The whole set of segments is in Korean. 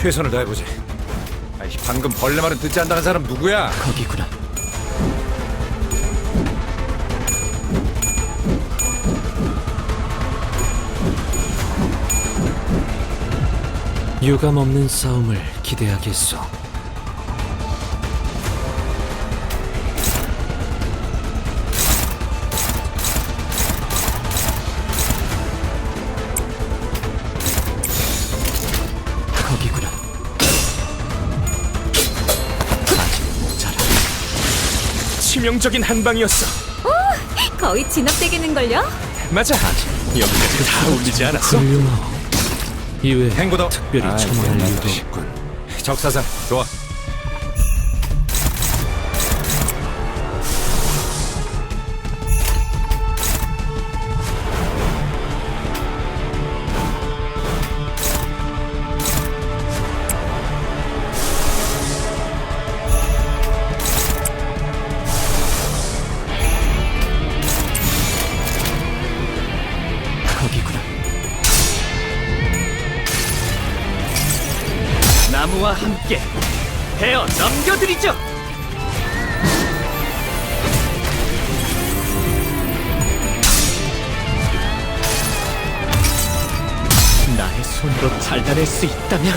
최선을 다해보지. 아이씨, 방금 벌레 말은 듣지 않는다는 사람 누구야? 거기구나. 유감 없는 싸움을 기대하겠소. 거기구나. 아직 모자라. 치명적인 한 방이었어. 거의 진압되겠는걸요? 맞아. 여기까지 다 울리지 않았어? 훌륭하오. 이외에 행보다 특별히 첨언할 이유도 쉽군. 적사상 좋아. 거기구나. 나무와 함께 베어 넘겨드리죠. 나의 손으로 잘라낼 수 있다면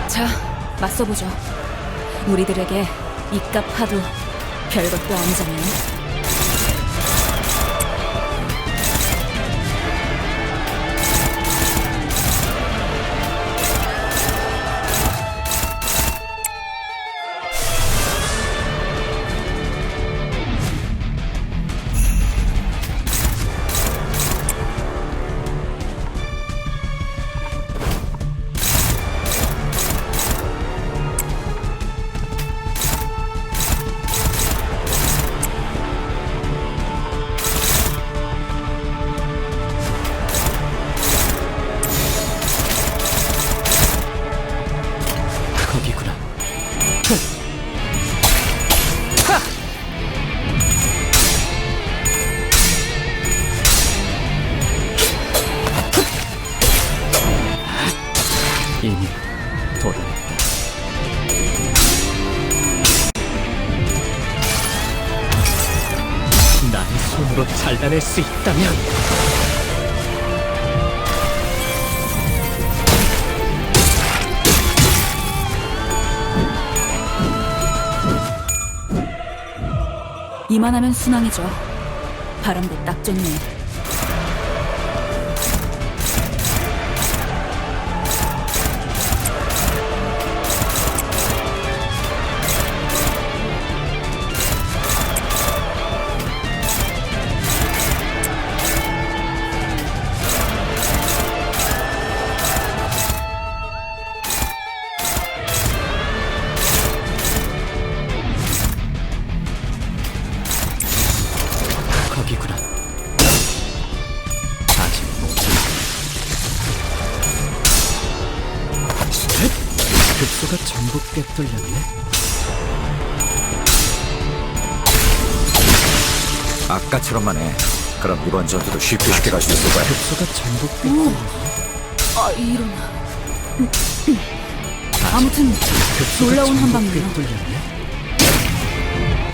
자, 맞서보죠. 우리들에게 이깟 파도 별것도 아니잖아요. 거기구나. 이미 도달했다. 나의 손으로 잘라낼 수 있다면 이만하면 순항이죠. 바람도 딱 좋네. 거기구나. 아직 모자라. 급소가 전부 꿰뚫렸네. 아까처럼만 해. 그럼 이번 전투도 쉽게 갈 수 있을 거야. 급소가 전부 꿰뚫렸네. 아, 이런. 아무튼 놀라운 한 방이에요. 꿰뚫렸네.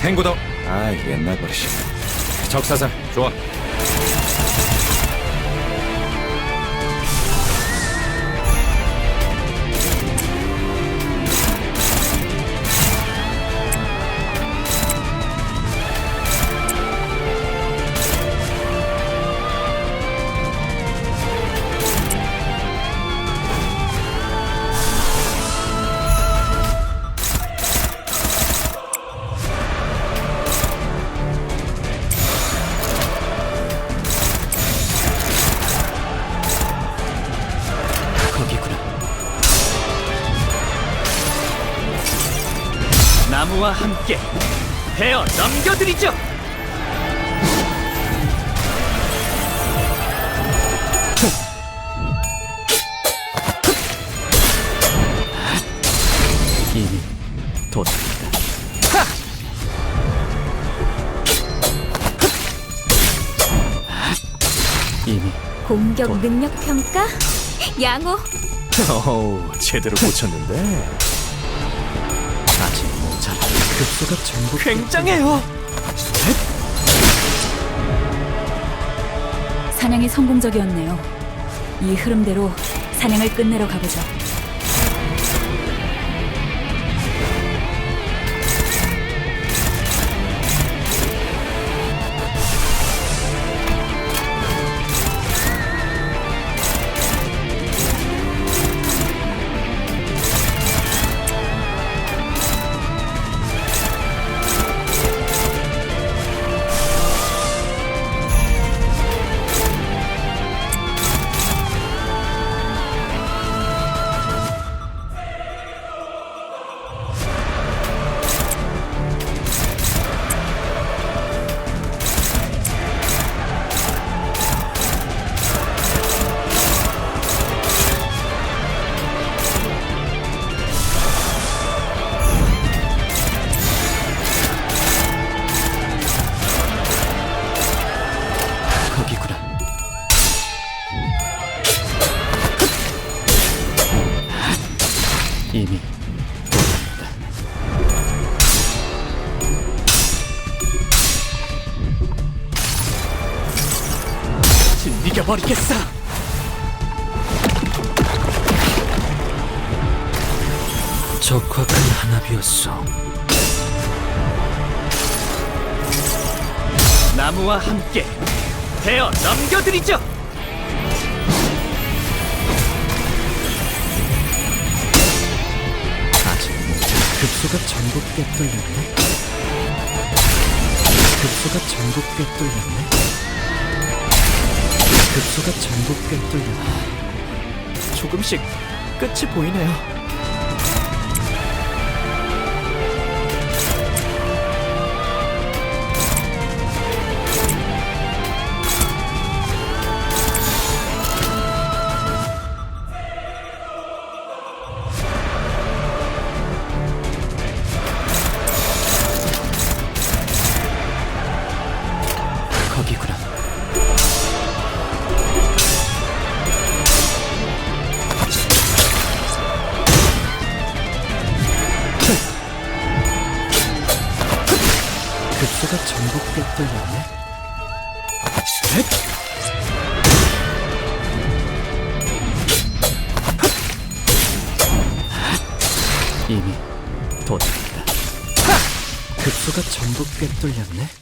행보다 옛날 버릇이. 적사상 좋아. 거기구나. 나무와 함께 베어 넘겨드리죠. 이미 공격 능력 평가? 양호. 어우, 제대로 고쳤는데. 아직 모자라. 급소가 전복. 굉장해요. 사냥이 성공적이었네요. 이 흐름대로 사냥을 끝내러 가보죠. 거기구나. 이미 돌아왔다. 진이겨버리겠어. 적확한 한압이었어. 나무와 함께 베어 넘겨드리죠. 아직 모자라. 급소가 전복게 뚫렸네. 급소가 전복게 뚫렸네. 급소가 전복게 뚫렸네. 조금씩 끝이 보이네요. 거기구나. 급소가 전복게 뚫렸네. 이미 도착했다. 급소가 전복게 뚫렸네.